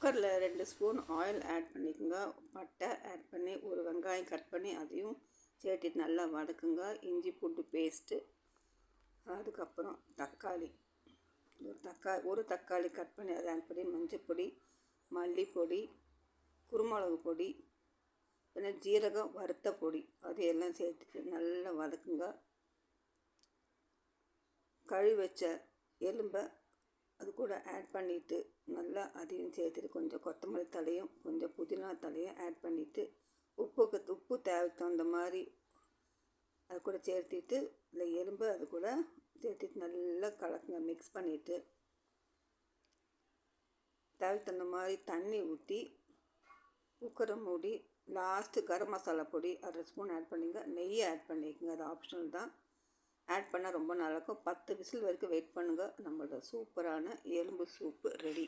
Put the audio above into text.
குக்கரில் 2 spoon oil add பண்ணிக்கோங்க. பட்டை ஆட் பண்ணி ஒரு வெங்காயம் கட் பண்ணி அதையும் சேர்த்துட்டு நல்லா வதக்குங்க. இஞ்சி பூண்டு பேஸ்ட்டு, அதுக்கப்புறம் தக்காளி, ஒரு தக்காளி கட் பண்ணி அதை ஆட் பண்ணி மஞ்சள் மல்லிப்பொடி, குருமிளகு பொடி, ஜீரகம் வறுத்த பொடி அதையெல்லாம் சேர்த்துட்டு நல்லா வதக்குங்க. கழுவி வச்ச எலும்பை அது கூட ஆட் பண்ணிவிட்டு நல்லா அதையும் சேர்த்துட்டு கொஞ்சம் கொத்தமல்லி தலையும் கொஞ்சம் புதினா தலையும் ஆட் பண்ணிவிட்டு உப்பு தேவைக்கு தகுந்த மாதிரி அது கூட சேர்த்துட்டு இல்லை எலும்பு அது கூட சேர்த்துட்டு நல்லா கலக்குங்க. மிக்ஸ் பண்ணிவிட்டு தேவைக்கு தகுந்த மாதிரி தண்ணி ஊற்றி குக்கரை மூடி லாஸ்ட்டு கரம் மசாலா பொடி 1/2 ஸ்பூன் ஆட் பண்ணிங்க. நெய் ஆட் பண்ணிக்கோங்க, அது ஆப்ஷனல் தான். ஆட் பண்ணால் ரொம்ப நல்லாயிருக்கும். 10 விசில் வரைக்கும் வெயிட் பண்ணுங்கள். நம்மளோட சூப்பரான எலும்பு சூப்பு ரெடி.